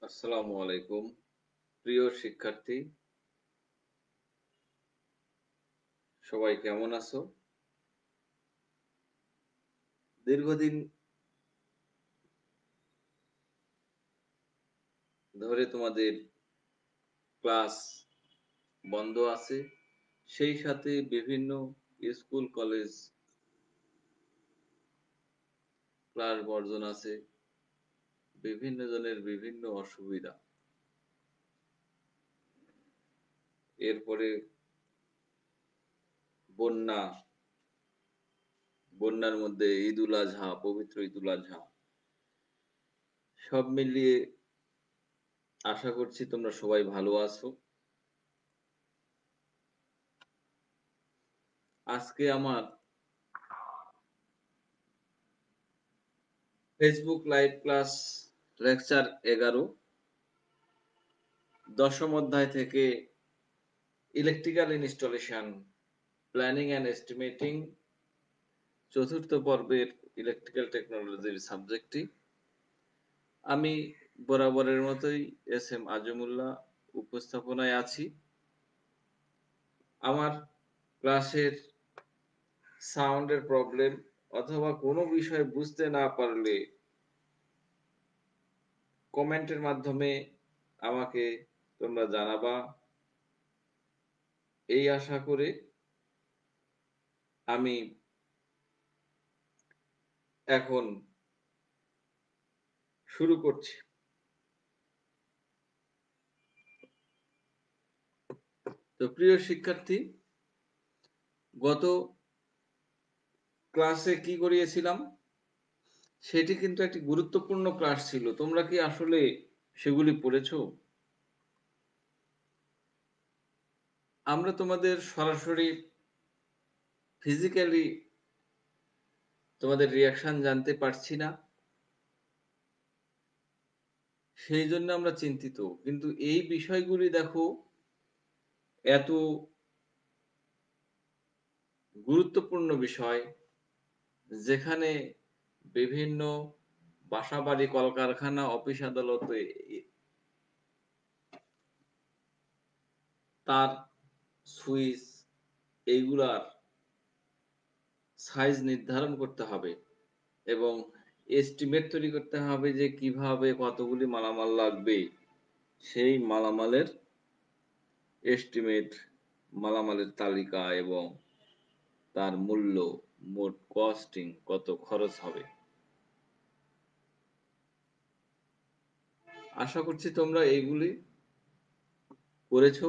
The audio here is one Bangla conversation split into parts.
আসসালামু আলাইকুম। প্রিয় শিক্ষার্থী, সবাই কেমন আছো? দীর্ঘদিন ধরে তোমাদের ক্লাস বন্ধ আছে। সেই সাথে বিভিন্ন স্কুল, কলেজ ক্লাস বর্জন আছে। বিভিন্ন জনের বিভিন্ন অসুবিধা। এরপরে বন্যা, বন্যার মধ্যে ঈদুল আজহা, পবিত্র ঈদুল আজহা। সব মিলিয়ে আশা করছি তোমরা সবাই ভালো আছো। আজকে আমার ফেসবুক লাইভ ক্লাস লেকচার 11 দশম অধ্যায় থেকে electrical installation, planning and estimating চতুর্থ পর্বের ইলেকট্রিক্যাল টেকনোলজির সাবজেক্টটি। আমি বরাবরের মতোই এস এম আজমুল্লাহ উপস্থাপনায় আছি। আমার ক্লাসের সাউন্ডের প্রবলেম অথবা কোনো বিষয় বুঝতে না পারলে কমেন্টের মাধ্যমে আমাকে তোমরা জানাবা, এই আশা করে আমি এখন শুরু করছি। তো প্রিয় শিক্ষার্থী, গত ক্লাসে কি করিয়েছিলাম সেটি কিন্তু একটি গুরুত্বপূর্ণ ক্লাস ছিল। তোমরা কি আসলে সেগুলি পড়েছো? আমরা তোমাদের সরাসরি ফিজিক্যালি তোমাদের রিয়াকশন জানতে পারছি না, সেই জন্য আমরা চিন্তিত। কিন্তু এই বিষয়গুলি দেখো, এত গুরুত্বপূর্ণ বিষয়, যেখানে বিভিন্ন বাসাবাড়ি, কলকারখানা, অফিস আদালতে তার সুইচ এইগুলার সাইজ নির্ধারণ করতে হবে এবং এস্টিমেট তৈরি করতে হবে যে কিভাবে কতগুলি মালামাল লাগবে। সেই মালামালের এস্টিমেট, মালামালের তালিকা এবং তার মূল্য, মোট কস্টিং, কত খরচ হবে। আশা করছি তোমরা এইগুলি করেছো,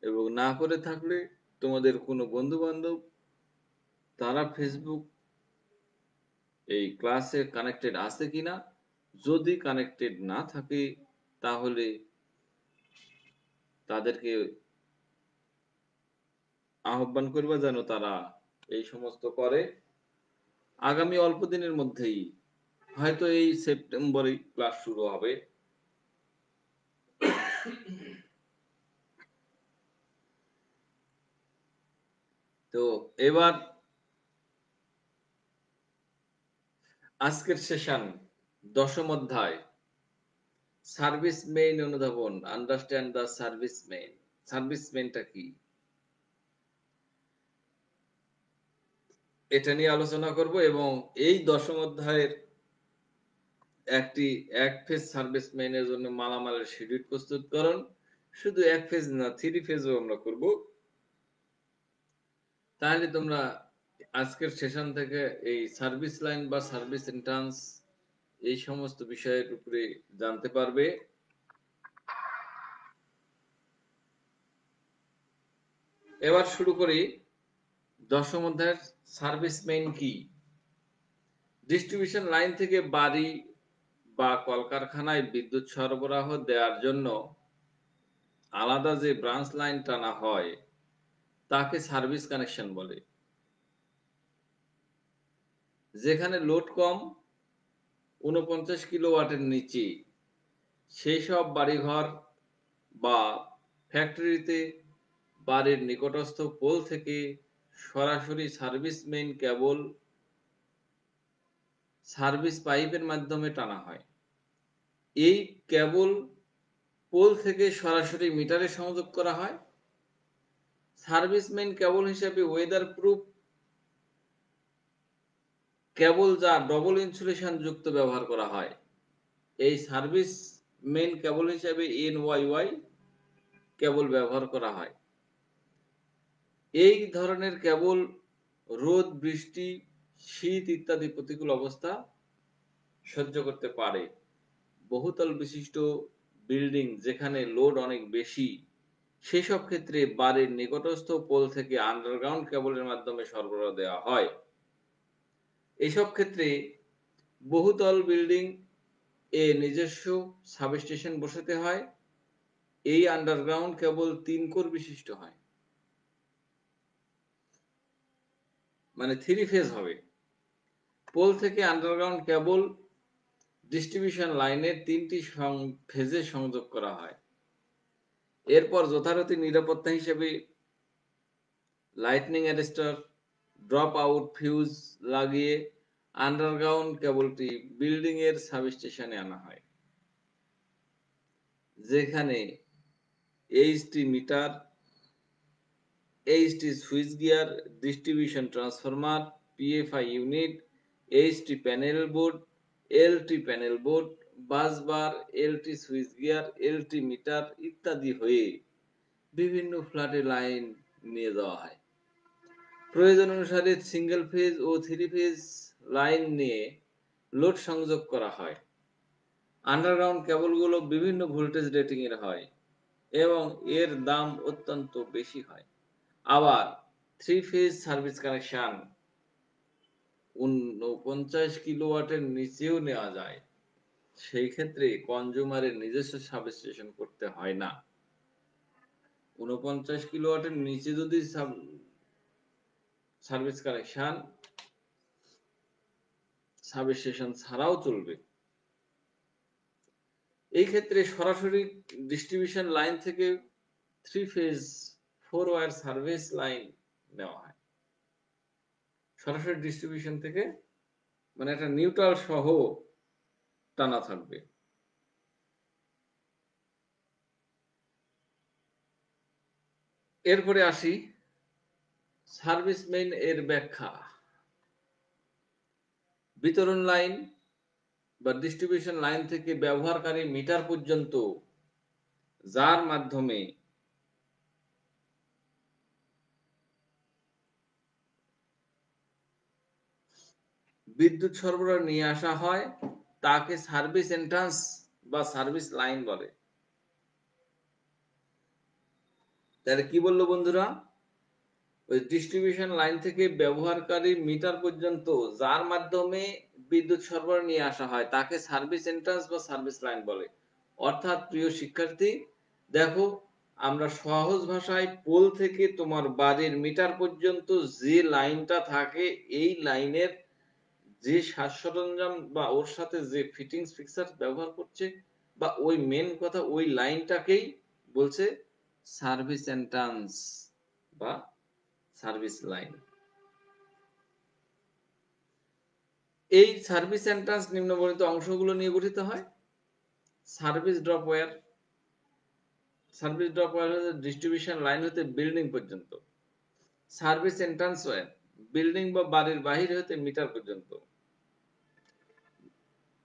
এবং না করে থাকলে তোমাদের কোনো বন্ধু বান্ধব তারা ফেসবুক এই ক্লাসে কানেক্টেড আছে কিনা, যদি কানেক্টেড না থাকে তাহলে তাদেরকে আহ্বান করবা যেন তারা এই সমস্ত করে। আগামী অল্প দিনের মধ্যেই, হয়তো এই সেপ্টেম্বরেই ক্লাস শুরু হবে। তো এবার আজকের সেশন, দশম অধ্যায়, সার্ভিস মেইন অনুধাবন, understand the service main. Service মেইনটা কি, এটা নিয়ে আলোচনা করব। এবং এই দশম অধ্যায়ের একটি এক ফেজ সার্ভিস মেইনের জন্য মালামালের শিডিউল প্রস্তুতকরণ, শুধু এক ফেজ না, 3 ফেজও আমরা করব। তাহলে তোমরা আজকের সেশন থেকে এই সার্ভিস লাইন বা সার্ভিস এন্ট্রান্স এই সমস্ত বিষয়ের উপরে জানতে পারবে। এবার শুরু করি। দশম অধ্যায়ের সার্ভিস মেইন কি। ডিস্ট্রিবিউশন লাইন থেকে বাড়ি বা কলকারখানায় বিদ্যুৎ সরবরাহ দেওয়ার জন্য আলাদা যে ব্রাঞ্চ লাইন টানা হয় তাকে সার্ভিস কানেকশন বলে। যেখানে লোড কম, 49 কিলোওয়াটের নিচে, সেই সব বাড়িঘর বা ফ্যাক্টরিতে বাড়ির নিকটস্থ পোল থেকে সরাসরি সার্ভিস মেইন কেবল সার্ভিস পাইপের মাধ্যমে টানা হয়। এই কেবল পোল থেকে সরাসরি মিটারে সংযোগ করা হয়। সার্ভিস মেইন কেবল হিসেবে ওয়েদার প্রুফ কেবল যা ডবল ইনসুলেশন যুক্ত ব্যবহার করা হয়। এই সার্ভিস মেইন কেবল হিসেবে এনওয়াইওয়াই কেবল ব্যবহার করা হয়। এই ধরনের কেবল রোদ, বৃষ্টি, শীত ইত্যাদি প্রতিকূল অবস্থা সহ্য করতে পারে। বহুতল বিশিষ্ট বিল্ডিং যেখানে লোড অনেক বেশি, সেসব ক্ষেত্রে বাড়ির নিকটস্থ পোল থেকে আন্ডারগ্রাউন্ড কেবলের মাধ্যমে সরবরাহ দেওয়া হয়। এসব ক্ষেত্রে বহুতল বিল্ডিং এ নিজস্ব সাবস্টেশন বসাতে হয়। এই আন্ডারগ্রাউন্ড কেবল 3 কোর বিশিষ্ট হয়, মানে 3 ফেজ হবে। পোল থেকে আন্ডারগ্রাউন্ড কেবল ডিস্ট্রিবিউশন লাইনের 3টি ফেজে সংযোগ করা হয়। এরপর যথারীতি নিরাপত্তা হিসেবে lightning arrester, drop out fuse লাগিয়ে আন্ডারগ্রাউন্ড কেবলটি বিল্ডিং এর সাবস্টেশনে আনা হয়, যেখানে HT meter, HT switchgear, distribution transformer, PFI unit, HT panel board, LT panel board, busbar, LT switchgear, LT meter ইত্যাদি হয়ে বিভিন্ন ফ্ল্যাটে লাইন নিয়ে যাওয়া হয়। প্রয়োজন অনুসারে সিঙ্গেল ফেজ ও 3 ফেজ লাইন নিয়ে লোড সংযোগ করা হয়। আন্ডারগ্রাউন্ড কেবলগুলো বিভিন্ন ভোল্টেজ রেটিং এর হয় এবং এর দাম অত্যন্ত বেশি হয়। আবার 3 ফেজ সার্ভিস কানেকশন 49 কিলোওয়াটের নিচেও নেওয়া যায়। সেই ক্ষেত্রে কনজিউমারের নিজস্ব সাবস্টেশন করতে হয় না। 49 কিলোওয়াটের নিচে যদি সার্ভিস কানেকশন সাবস্টেশন ছাড়াও চলবে। এই ক্ষেত্রে সরাসরি ডিস্ট্রিবিউশন লাইন থেকে 3 ফেজ 4 ওয়্যার সার্ভিস লাইন নেওয়া হয়। সরাসরি ডিস্ট্রিবিউশন থেকে, মানে একটা নিউট্রাল সহ টানা থাকবে। এরপরে আসি সার্ভিস মেইন এর ব্যাখ্যা। বিতরণ লাইন বা ডিস্ট্রিবিউশন লাইন থেকে ব্যবহারকারী মিটার পর্যন্ত, যার মাধ্যমে বিদ্যুৎ সরবরাহ নিয়ে আসা হয়, তাকে সার্ভিস এন্ট্রান্স বা সার্ভিস লাইন বলে। তাহলে কি বললো বন্ধুরা? ওই ডিস্ট্রিবিউশন লাইন থেকে ব্যবহারকারী মিটার পর্যন্ত যার মাধ্যমে বিদ্যুৎ সরবরাহ নিয়ে আসা হয়, তাকে সার্ভিস এন্ট্রান্স বা সার্ভিস লাইন বলে। অর্থাৎ প্রিয় শিক্ষার্থী, দেখো, আমরা সহজ ভাষায় পোল থেকে তোমার বাড়ির মিটার পর্যন্ত যে লাইনটা থাকে, এই লাইনের যে সাজ সরঞ্জাম বা ওর সাথে যে ফিটিংস ফিক্সার ব্যবহার করছে, বা ওই মেন কথা, ওই লাইনটাকেই বলছে সার্ভিস এন্ট্রান্স বা সার্ভিস লাইন। এই সার্ভিস এন্ট্রান্স নিম্নবর্ণিত অংশগুলো নিয়ে গঠিত হয়। Service drop wire. Service drop wire হচ্ছে ডিস্ট্রিবিউশন লাইন হতে বিল্ডিং পর্যন্ত। সার্ভিস এন্ট্রান্স ওয়্যার বিল্ডিং বা বাড়ির বাহির হতে মিটার পর্যন্ত।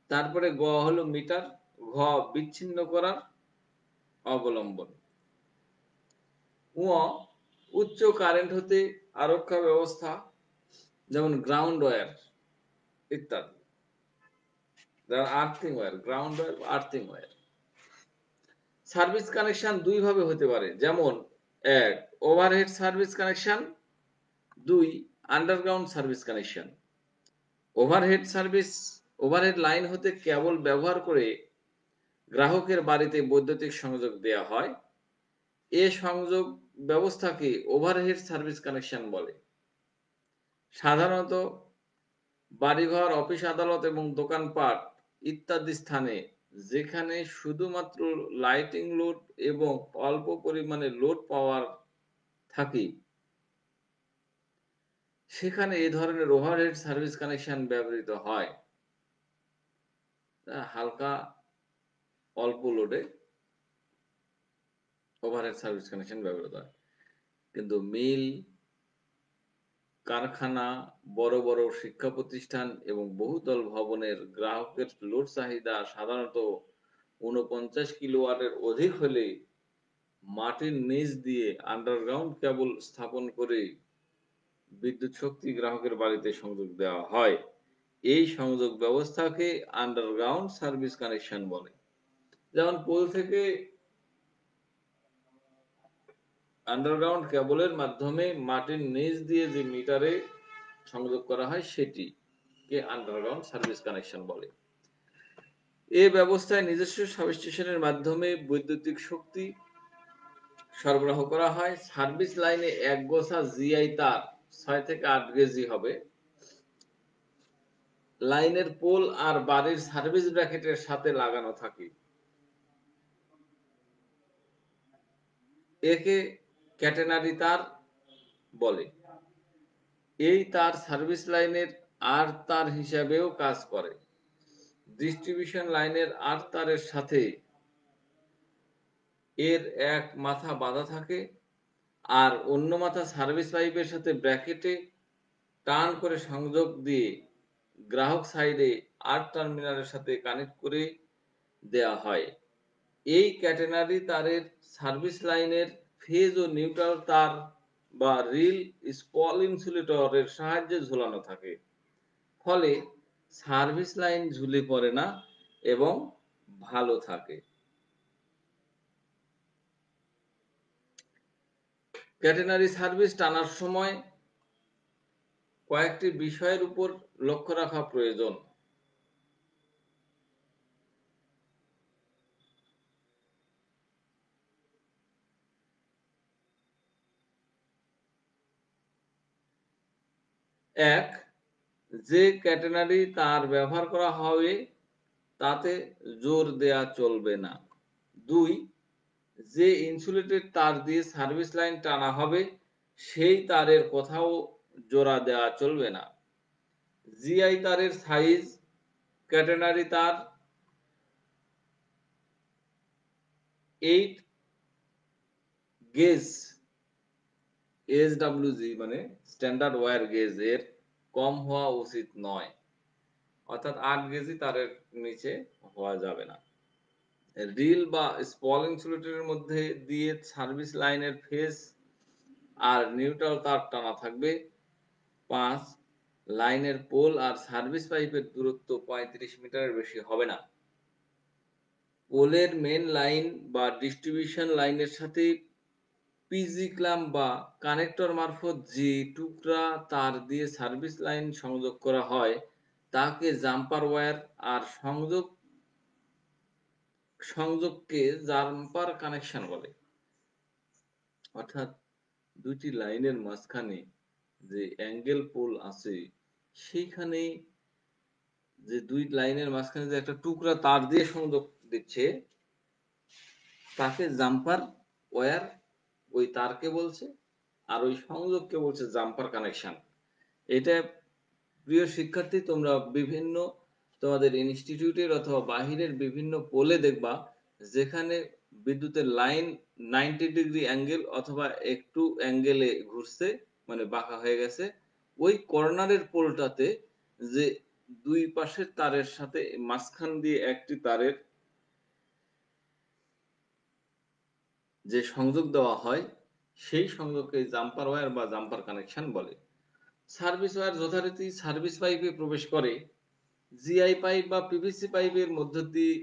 তারপরে গ হলো মিটার, ঘ বিচ্ছিন্ন করার অবলম্বন, উ উচ্চ কারেন্ট হতে আরক্ষা ব্যবস্থা, যেমন গ্রাউন্ড ওয়্যার ইত্যাদি। Earthing wire, ground wire, earthing wire. Service connection দুই ভাবে হতে পারে, যেমন 1 overhead service connection, 2 underground service connection. Overhead line হতে কেবল ব্যবহার করে গ্রাহকের বাড়িতে বৈদ্যুতিক সংযোগ দেওয়া হয়। এ সংযোগ ব্যবস্থাকে ওভারহেড সার্ভিস কানেকশন বলে। সাধারণত বাড়িঘর, অফিস আদালত এবং দোকানপাট ইত্যাদি স্থানে, যেখানে শুধুমাত্র লাইটিং লোড এবং অল্প পরিমাণে লোড পাওয়ার থাকে, সেখানে এই ধরনের ওভারহেড সার্ভিস কানেকশন ব্যবহৃত হয়। হালকা অল্প লোডে ওভারহেড সার্ভিস কানেকশন ব্যবহৃত হয়। কিন্তু মিল, কারখানা, বড় বড় শিক্ষা প্রতিষ্ঠান এবং বহুতল ভবনের গ্রাহকের লোড চাহিদা সাধারণত ৪৯ কিলোওয়াটের অধিক হলে মাটির নিচ দিয়ে আন্ডারগ্রাউন্ড কেবল স্থাপন করে বিদ্যুৎ শক্তি গ্রাহকের বাড়িতে সংযোগ দেওয়া হয়। এই সংযোগ ব্যবস্থাকে আন্ডারগ্রাউন্ড সার্ভিস কানেকশন বলে। যেমন পোল থেকে আন্ডারগ্রাউন্ড কেবলের মাধ্যমে মাটির নিচ দিয়ে যে মিটারে সংযোগ করা হয় সেটিকে আন্ডারগ্রাউন্ড সার্ভিস কানেকশন বলে। এ ব্যবস্থায় নিজস্ব সাবস্টেশনের মাধ্যমে বৈদ্যুতিক শক্তি সরবরাহ করা হয়। সার্ভিস লাইনে এক গোছা জিআই তার ৬ থেকে ৮ গেজি হবে লাইনের পোল আর বাড়ির সার্ভিস ব্র্যাকেটের সাথে লাগানো থাকে। একে ক্যাটেনারি তার বলে। এই তার সার্ভিস লাইনের আর তার হিসাবেও কাজ করে। ডিস্ট্রিবিউশন লাইনের আর তারের সাথে এর এক মাথা বাঁধা থাকে আর অন্য মাথা সার্ভিস পাইপের সাথে ব্র্যাকেটে টান করে সংযোগ দিয়ে গ্রাহক সাইডে আর টার্মিনালের সাথে কানেক্ট করে দেয়া হয়। এই ক্যাটেনারি তারের সার্ভিস লাইনের ফেজ ও নিউট্রাল তার বা রিল স্পল ইনসুলেটরের সাহায্যে ঝোলানো থাকে। ফলে সার্ভিস লাইন ঝুলে পড়ে না এবং ভালো থাকে। ক্যাটেনারি সার্ভিস টানার সময় কয়েকটি বিষয়ের উপর লক্ষ্য রাখা প্রয়োজন। এক, যে ক্যাটেনারি তার ব্যবহার করা হবে তাতে জোর দেয়া চলবে না। ২, যে ইনসুলেটেড তার দিয়ে সার্ভিস লাইন টানা হবে সেই তারের কোথাও জোড়া দেওয়া চলবে না। জিআই তারের সাইজ, ক্যাটেনারি তার 8 গেজ এসডব্লিউজি মানে স্ট্যান্ডার্ড ওয়্যার গেজ এর কম হওয়া উচিত নয়। অর্থাৎ 8 গেজই তারের নিচে হওয়া যাবে না। রিল বা স্পল ইনসুলেটরের মধ্যে দিয়ে সার্ভিস লাইনের ফেজ আর নিউট্রাল তার টানা থাকবে। ৫, লাইনের পোল আর সার্ভিস পাইপের দূরত্ব ৩৫ মিটারের বেশি হবে না। পোলের মেন লাইন বা ডিস্ট্রিবিউশন লাইনের সাথে পিজি ক্লাম্প বা কানেক্টর মারফত যে টুকরা তার দিয়ে সার্ভিস লাইন সংযোগ করা হয় তাকে জাম্পার ওয়্যার আর সংযোগকে জাম্পার কানেকশন বলে। অর্থাৎ দুটি লাইনের মাঝখানে যে অ্যাঙ্গেল পোল আছে সেইখানে যে দুই লাইনের মাঝখানে যে একটা টুকরা তার দিয়ে সংযোগ দিচ্ছে তাকে জাম্পার ওয়্যার ওই তারকে বলছে আর ওই সংযোগকে বলছে জাম্পার কানেকশন। এটা প্রিয় শিক্ষার্থী তোমরা বিভিন্ন তোমাদের ইনস্টিটিউটের অথবা বাহিরের বিভিন্ন পোলে দেখবা যেখানে বিদ্যুতের লাইন 90 ডিগ্রি অ্যাঙ্গেল অথবা একটু অ্যাঙ্গেলে ঘুরছে মানে বাঁকা হয়ে গেছে ওই কর্নারের পোলটাতে যে দুই পাশের তারের সাথে মাঝখান দিয়ে একটি তারের যে সংযোগ দেওয়া হয় সেই সংযোগকে জাম্পার ওয়্যার বা জাম্পার কানেকশন বলে। সার্ভিস ওয়্যার যথারীতি সার্ভিস পাইপে প্রবেশ করে। জিআই পাইপ বা পিভিসি পাইপের মধ্য দিয়ে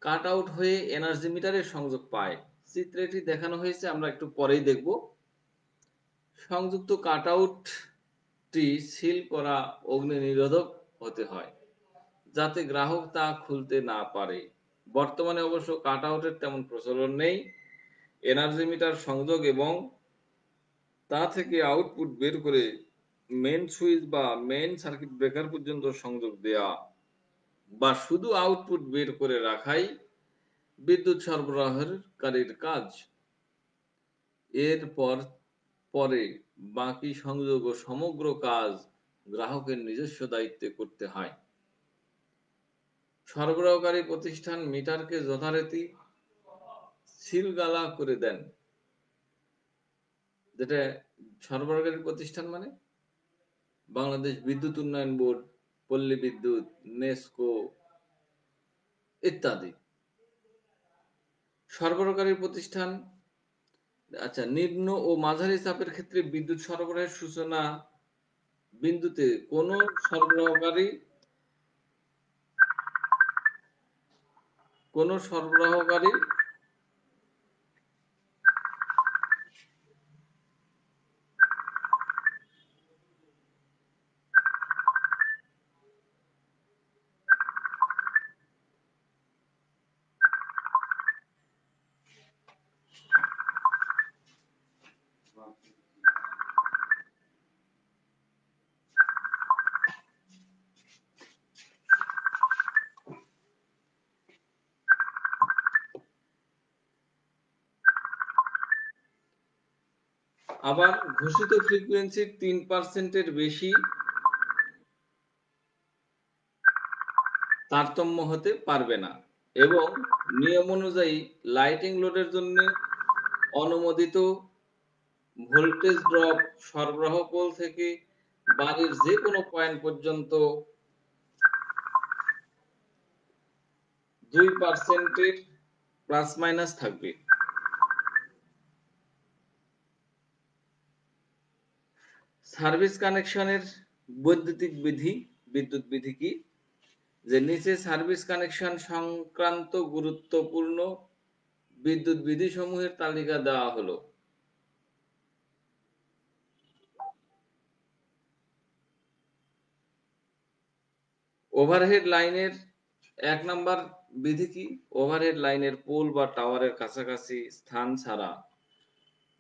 কাট আউট হয়ে এনার্জি মিটারের সংযোগ পায়। চিত্রে এটি দেখানো হয়েছে, আমরা একটু পরেই দেখব। সংযুক্ত কাট আউটটি সিল করা অগ্নি নিরোধক হতে হয় যাতে গ্রাহক তা খুলতে না পারে। বর্তমানে অবশ্য কাট আউটের তেমন প্রচলন নেই। এনার্জি মিটার সংযোগ এবং তা থেকে আউটপুট বের করে মেন সুইচ বা মেন সার্কিট ব্রেকার পর্যন্ত সংযোগ দেয়া বা শুধু আউটপুট বের করে রাখাই বিদ্যুৎ সরবরাহকারীর কাজ। এরপর পরে বাকি সংযোগ ও সমগ্র কাজ গ্রাহকের নিজস্ব দায়িত্বে করতে হয়। সরবরাহকারী প্রতিষ্ঠান মিটারকে যথারীতি সিলগালা করে দেন। যেটা সরবরাহকারী প্রতিষ্ঠান মানে বাংলাদেশ বিদ্যুৎ উন্নয়ন বোর্ড, পল্লী বিদ্যুৎ, নেসকো ইত্যাদি। সরবরাহকারী প্রতিষ্ঠান আচ্ছা, নিম্ন ও মাঝারি চাপের ক্ষেত্রে বিদ্যুৎ সরবরাহের সূচনা বিন্দুতে সরবরাহকারী কোন সরবরাহকারী আবার ঘোষিত ফ্রিকোয়েন্সির 3% বেশি তারতম্য হতে পারবে না এবং নিয়ম অনুযায়ী লাইটিং লোডের জন্য অনুমোদিত ভোল্টেজ ড্রপ সরবরাহ পোল থেকে বাড়ির যে কোনো পয়েন্ট পর্যন্ত 2% প্লাস মাইনাস থাকবে। সার্ভিস কানেকশনের বৈদ্যুতিক বিদ্যুৎ বিধি কি? যে নিচে সার্ভিস কানেকশন সংক্রান্ত গুরুত্বপূর্ণ বিদ্যুৎ বিধি সমূহের তালিকা দেওয়া হলো। ওভারহেড লাইনের 1 নাম্বার বিধি কি? ওভারহেড লাইনের পোল বা টাওয়ারের কাছাকাছি স্থান ছাড়া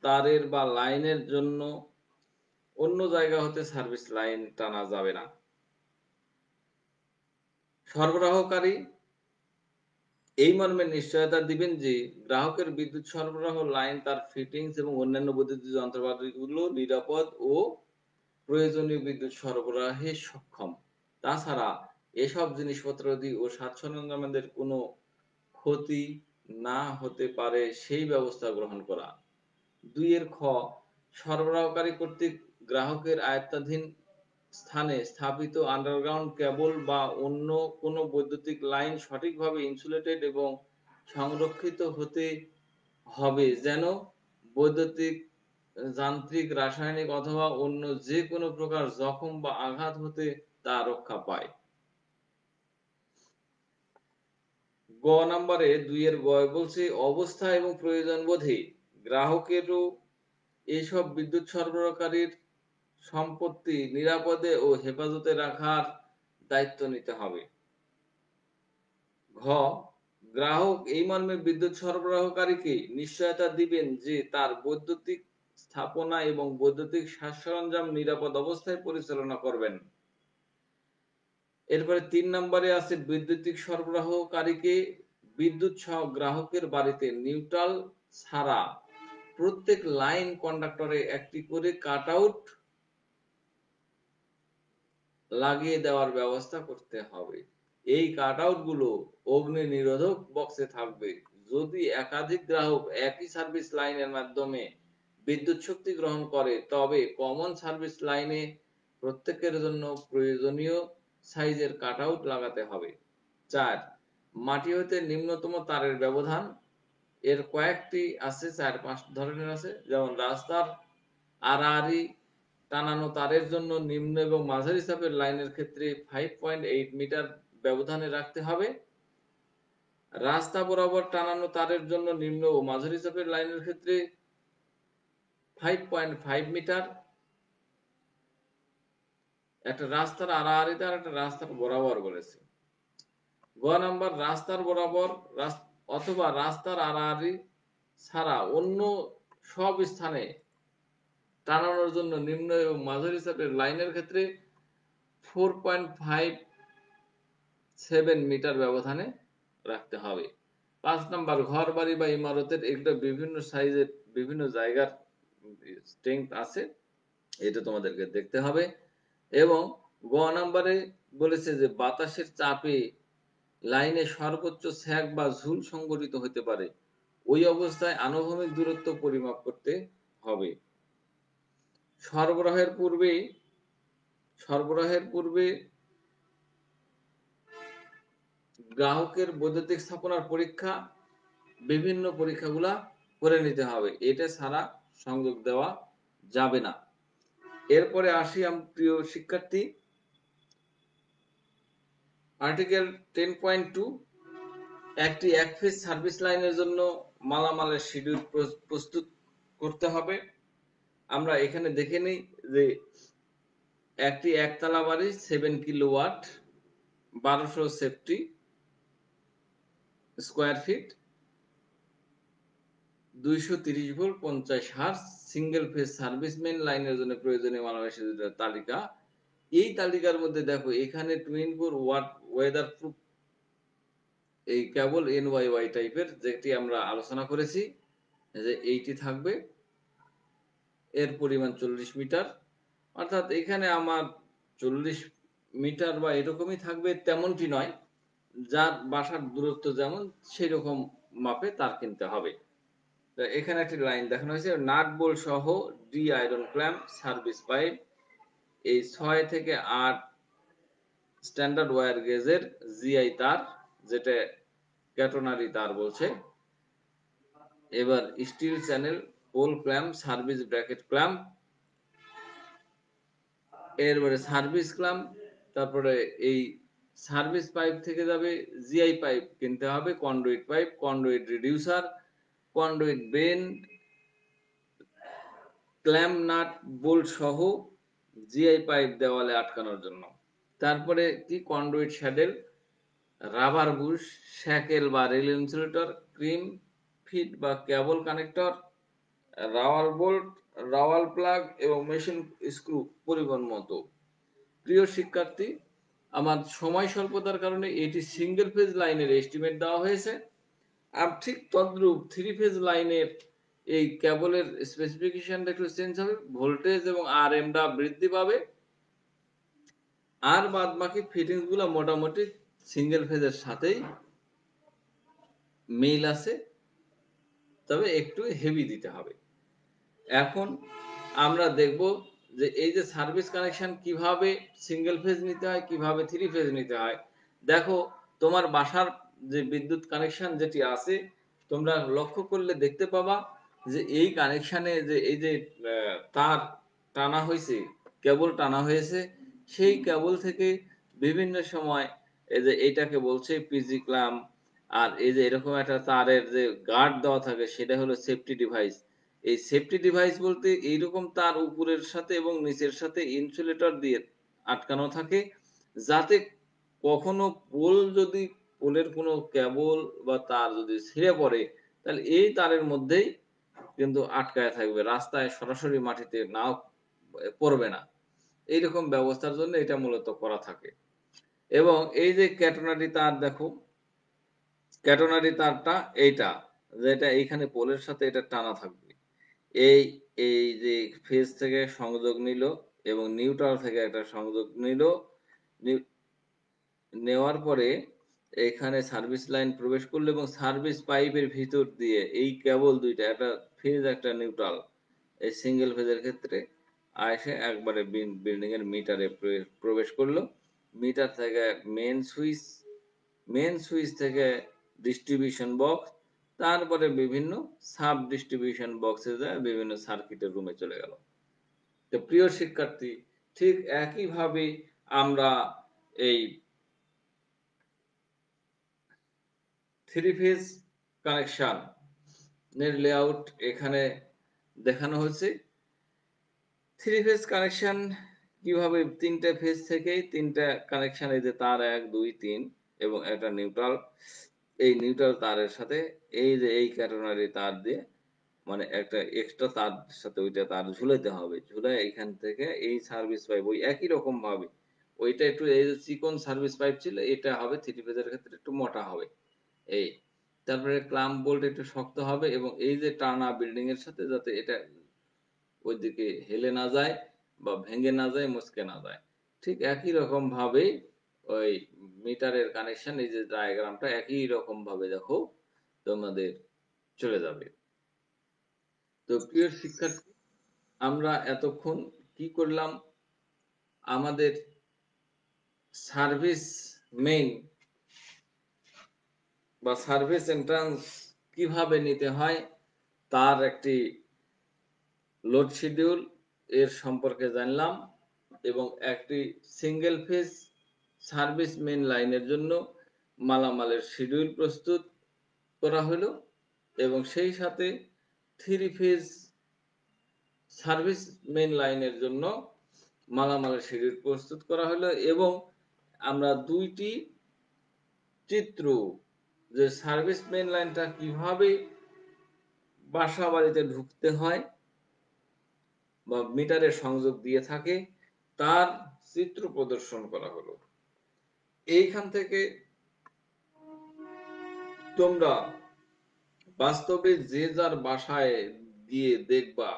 তারের বা লাইনের জন্য অন্য জায়গা হতে সার্ভিস লাইন টানা যাবে না। সরবরাহকারী এই মর্মে নিশ্চয়তা দিবেন যে গ্রাহকের বিদ্যুৎ সরবরাহ লাইন তার ফিটিংস এবং অন্যান্য বৈদ্যুতিক যন্ত্রপাতিগুলো নিরাপদ ও প্রয়োজনীয় বিদ্যুৎ সরবরাহে সক্ষম। তাছাড়া এসব জিনিসপত্রাদি ও সাজ সরঞ্জামের কোনো ক্ষতি না হতে পারে সেই ব্যবস্থা গ্রহণ করা। ২ এর খ সরবরাহকারী কর্তৃক গ্রাহকের আয়ত্তাধীন স্থানে স্থাপিত আন্ডারগ্রাউন্ড কেবল বা অন্য কোনো বৈদ্যুতিক লাইন সঠিকভাবে ইনসুলেটেড এবং সংরক্ষিত হতে হবে যেন বৈদ্যুতিক, যান্ত্রিক, রাসায়নিক অথবা অন্য যে কোনো প্রকার জখম বা আঘাত হতে তা রক্ষা পায়। গ নাম্বারে ২ এর গয় বলছে অবস্থা এবং প্রয়োজন বোধে গ্রাহকেরও এসব বিদ্যুৎ সরবরাহকারীর সম্পত্তি নিরাপদে ও হেফাজতে রাখার দায়িত্ব নিতে হবে। ঘ গ্রাহক এই মর্মে বিদ্যুৎ সরবরাহকারীকে নিশ্চয়তা দিবেন যে তার বৈদ্যুতিক স্থাপনা এবং বৈদ্যুতিক সাজ সরঞ্জাম নিরাপদ অবস্থায় পরিচালনা করবেন। এরপরে ৩ নম্বরে আছে বৈদ্যুতিক সরবরাহকারীকে বিদ্যুৎ সহ গ্রাহকের বাড়িতে নিউট্রাল ছাড়া প্রত্যেক লাইন কন্ডাক্টরে একটি করে কাটআউট লাগিয়ে দেওয়ার ব্যবস্থা করতে হবে। এই কাটআউট গুলো অগ্নি নিরোধক বক্সে থাকবে। যদি একাধিক গ্রাহক একই সার্ভিস লাইনের মাধ্যমে বিদ্যুৎ শক্তি গ্রহণ করে তবে কমন সার্ভিস লাইনে প্রত্যেকের জন্য প্রয়োজনীয় সাইজের কাটআউট লাগাতে হবে। ৪ মাটি হতে নিম্নতম তারের ব্যবধান। এর কয়েকটি আছে, ৪-৫ ধরনের আছে। যেমন রাস্তার আড়াআড়ি টানানো তারের জন্য নিম্ন এবং মাঝারি চাপের লাইনের ক্ষেত্রে 5.8 মিটার ব্যবধানে রাখতে হবে। রাস্তা বরাবর টানানো তারের জন্য নিম্ন ও মাঝারি চাপের লাইনের ক্ষেত্রে 5.5 মিটার। একটা রাস্তার আড়াআড়িতে আর একটা রাস্তার বরাবর বলেছে। গ নাম্বার রাস্তার বরাবর অথবা রাস্তার আড়াআড়ি ছাড়া অন্য সব স্থানে টানানোর জন্য নিম্ন এবং মাঝারি চাপের লাইনের ক্ষেত্রে 4.57 মিটার ব্যবধানে রাখতে হবে। ৫ নাম্বার ঘর বাড়ি বা ইমারতের এগুলো বিভিন্ন সাইজের বিভিন্ন জায়গার স্ট্রেংথ আছে, এটা তোমাদেরকে দেখতে হবে। এবং গ নাম্বারে বলেছে যে বাতাসের চাপে লাইনে সর্বোচ্চ স্যাগ বা ঝুল সংঘটিত হতে পারে। ওই অবস্থায় আনুভূমিক দূরত্ব পরিমাপ করতে হবে। সরবরাহের পূর্বে সরবরাহের পূর্বে গ্রাহকের বৈদ্যুতিক স্থাপনার পরীক্ষা, বিভিন্ন পরীক্ষাগুলা করে নিতে হবে। এটা ছাড়া সংযোগ দেওয়া যাবে না। এরপরে আসি প্রিয় শিক্ষার্থী, আর্টিকেল 10.2, একটি এক ফেজ সার্ভিস লাইনের জন্য মালামালের শিডিউল প্রস্তুত করতে হবে। আমরা এখানে দেখে নিই যে একটি একতলা বাড়ি 7 kilowatt, 1200 safety square feet, 230 volt 50 hertz single phase service main লাইনের জন্য প্রয়োজনীয় মালামাল শিডিউলের তালিকা। এই তালিকার মধ্যে দেখো এখানে 24 ওয়াট ওয়েদার প্রুফ এই কেবল এনওয়াইওয়াই টাইপের, যেটি আমরা আলোচনা করেছি যে এইটি থাকবে। এর পরিমাণ 40 মিটার, অর্থাৎ এখানে আমার 40 মিটার বা এরকমই থাকবে তেমনটি নয়, যার বাসার দূরত্ব যেমন সেই রকম মাপে তার কিনতে হবে। এখানে একটি লাইন দেখানো হয়েছে, নাট বোল্ট সহ D iron clamp service pipe, এই 6 থেকে 8 স্ট্যান্ডার্ড ওয়্যার গেজের জিআই তার, যেটা ক্যাটনারি তার বলছে। এবার steel channel pole clamp service bracket clamp, এরপরে সার্ভিস ক্ল্যাম্প, তারপরে এই সার্ভিস পাইপ থেকে যাবে জিআই পাইপ কিনতে হবে, conduit pipe, conduit reducer, conduit bend, clamp nut bolt সহ জিআই পাইপ দেওয়ালে আটকানোর জন্য। তারপরে কি conduit saddle, rubber bush, shackle বা রেল ইনসুলেটর, ক্রিম ফিট বা cable connector, rawl bolt, rawl plug এবং মেশিন স্ক্রু পরিমাণ মতো। প্রিয় শিক্ষার্থী, আমার সময় স্বল্পতার কারণে এটি সিঙ্গেল ফেজ লাইনের এস্টিমেট দেওয়া হয়েছে। আর ঠিক তদ্রূপ থ্রি ফেজ লাইনের এই কেবলের স্পেসিফিকেশনটা একটু চেঞ্জ হবে, ভোল্টেজ এবং আরএমটা বৃদ্ধি পাবে, আর বাদ বাকি ফিটিংস গুলো মোটামুটি সিঙ্গেল ফেজের সাথেই মিল আছে, তবে একটু হেভি দিতে হবে। এখন আমরা দেখব যে এই যে সার্ভিস কানেকশন কিভাবে সিঙ্গেল ফেজ নিতে হয়, কিভাবে থ্রি ফেজ নিতে হয়। দেখো তোমার বাসার যে বিদ্যুৎ কানেকশন যেটি আছে, তোমরা লক্ষ্য করলে দেখতে পাবা যে এই কানেকশনে যে এই যে তার টানা হয়েছে, কেবল টানা হয়েছে, সেই কেবল থেকে বিভিন্ন সময় এই যে এইটাকে বলছে পিজি ক্ল্যাম্প, আর এই যে এরকম একটা তারের যে গার্ড দেওয়া থাকে সেটা হলো সেফটি ডিভাইস। এই সেফটি ডিভাইস বলতে এইরকম তার উপরের সাথে এবং নিচের সাথে ইনসুলেটর দিয়ে আটকানো থাকে, যাতে কখনো পোলের কোনো কেবল বা তার যদি ছিঁড়ে পড়ে, তাহলে এই তারের মধ্যেই কিন্তু আটকায় থাকবে, রাস্তায় সরাসরি মাটিতে নাও পড়বে না। এইরকম ব্যবস্থার জন্য এটা মূলত করা থাকে। এবং এই যে ক্যাটেনারি তার, দেখো ক্যাটেনারি তারটা এইটা, যেটা এইখানে পোলের সাথে এটা টানা থাকবে। এই এই যে ফেজ থেকে সংযোগ নিল এবং নিউট্রাল থেকে একটা সংযোগ নিল, নেওয়ার পরে এখানে সার্ভিস লাইন প্রবেশ করলো এবং সার্ভিস পাইপের ভিতর দিয়ে এই কেবল দুইটা, একটা ফেজ একটা নিউট্রাল, এই সিঙ্গেল ফেজের ক্ষেত্রে এসে একবারে বিল্ডিং এর মিটারে প্রবেশ করলো। মিটার থেকে মেন সুইচ থেকে ডিস্ট্রিবিউশন বক্স, তারপরে বিভিন্ন সাব ডিস্ট্রিবিউশন বক্সে যায়, বিভিন্ন সার্কিটের রুমে চলে গেল। তো প্রিয় শিক্ষার্থী, ঠিক একইভাবে আমরা এই থ্রি ফেজ কানেকশন এর লেআউট এখানে দেখানো হয়েছে। থ্রি ফেজ কানেকশন কিভাবে, তিনটা ফেজ থেকে তিনটা কানেকশন, এই যে তার 1 2 3 এবং একটা নিউট্রাল, এই নিউট্রাল তারের সাথে এই যে এই ক্যাটেনারি তার দিয়ে, মানে একটা এক্সট্রা তার সাথে ওইটা তার ঝুলাইতে হবে, ঝুলাই এখান থেকে এই সার্ভিস পাইপ ওই একই রকম ভাবে, ওইটা একটু এই যে চিকন সার্ভিস পাইপ ছিল, এটা হবে থ্রি ফেজের ক্ষেত্রে একটু মোটা হবে। এই তারপরে ক্লাম্প বোল্ট একটু শক্ত হবে এবং এই যে টানা বিল্ডিং এর সাথে যাতে এটা ওইদিকে হেলে না যায় বা ভেঙে না যায়, মুচকে না যায়, ঠিক একই রকম ভাবে ওই মিটারের কানেকশন এই যে ডায়াগ্রামটা একই রকম ভাবে দেখো তোমাদের চলে যাবে। তো প্রিয় শিক্ষার্থী, আমরা এতক্ষণ কি করলাম? আমাদের সার্ভিস মেইন বা সার্ভিস এন্ট্রান্স কিভাবে নিতে হয় তার একটি লোড শিডিউল এর সম্পর্কে জানলাম, এবং একটি সিঙ্গেল ফেজ সার্ভিস মেইন লাইনের জন্য মালামালের শিডিউল প্রস্তুত করা হলো, এবং সেই সাথে থ্রি ফেজ সার্ভিস মেইন লাইনের জন্য মালামালের শিডিউল প্রস্তুত করা হলো, এবং আমরা দুইটি চিত্র, যে সার্ভিস মেইন লাইনটা কিভাবে বাসা বাড়িতে ঢুকতে হয় বা মিটারের সংযোগ দিয়ে থাকে তার চিত্র প্রদর্শন করা হলো। এইখান থেকে তোমরা বাস্তবে যে যার বাসায় গিয়ে দেখবা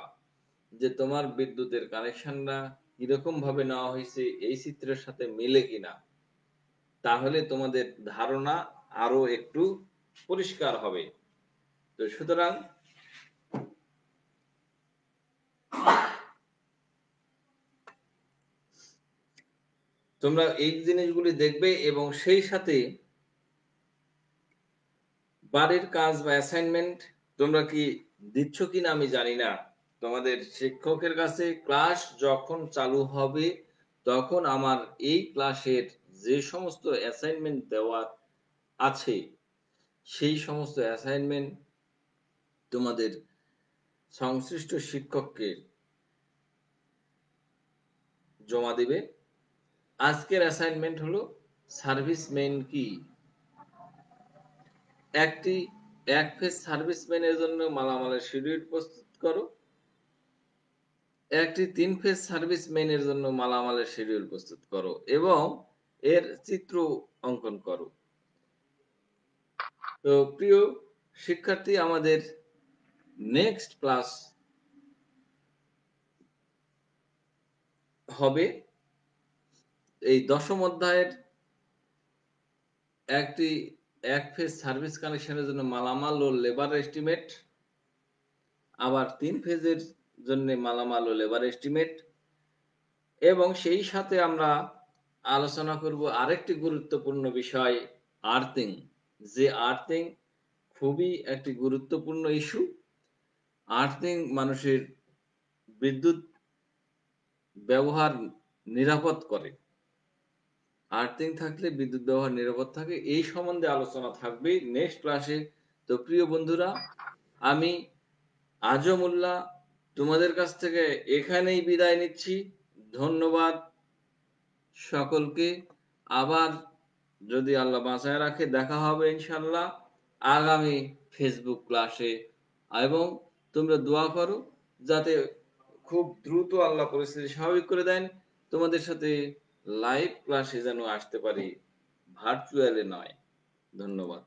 যে তোমার বিদ্যুতের কানেকশনটা কিরকম ভাবে নেওয়া হয়েছে এই চিত্রের সাথে মিলে কিনা, তাহলে তোমাদের ধারণা আরো একটু পরিষ্কার হবে। তো সুতরাং তোমরা এই জিনিসগুলি দেখবে, এবং সেই সাথে বাড়ির কাজ বা অ্যাসাইনমেন্ট তোমরা কি দিচ্ছ কিনা আমি জানি না। তোমাদের শিক্ষকের কাছে ক্লাস যখন চালু হবে তখন আমার এই ক্লাসের যে সমস্ত অ্যাসাইনমেন্ট দেওয়া আছে সেই সমস্ত অ্যাসাইনমেন্ট তোমাদের সংশ্লিষ্ট শিক্ষককে জমা দিবে। আজকের অ্যাসাইনমেন্ট হলো সার্ভিস মেইন কি। একটি এক ফেজ সার্ভিস মেইনের জন্য মালামালের শিডিউল প্রস্তুত করো, একটি ৩ ফেজ সার্ভিস মেইনের জন্য মালামালের শিডিউল প্রস্তুত করো এবং এর চিত্র অঙ্কন করো। তো প্রিয় শিক্ষার্থী, আমাদের নেক্সট ক্লাস হবে এই ১০ম অধ্যায়ের একটি এক ফেজ সার্ভিস কানেকশনের জন্য মালামাল ও লেবার এস্টিমেট, আবার ৩ ফেজের জন্য মালামাল ও লেবার এস্টিমেট, এবং সেই সাথে আমরা আলোচনা করব আরেকটি গুরুত্বপূর্ণ বিষয়, আর্থিং। যে আর্থিং খুবই একটি গুরুত্বপূর্ণ ইস্যু। আর্থিং মানুষের বিদ্যুৎ ব্যবহার নিরাপদ করে। আর্থিং থাকলে বিদ্যুৎ ব্যবহার নিরাপদ থাকে, এই সম্বন্ধে আলোচনা থাকবে নেক্সট ক্লাসে। তো প্রিয় বন্ধুরা, আমি আজমুল্লাহ তোমাদের কাছ থেকে এখানেই বিদায় নিচ্ছি। ধন্যবাদ সকলকে। আবার যদি আল্লাহ বাঁচায় রাখে দেখা হবে ইনশাল্লাহ আগামী ফেসবুক ক্লাসে, এবং তোমরা দোয়া করো যাতে খুব দ্রুত আল্লাহ পরিস্থিতি স্বাভাবিক করে দেন, তোমাদের সাথে লাইভ ক্লাসে যেন আসতে পারি, ভার্চুয়ালি নয়। ধন্যবাদ।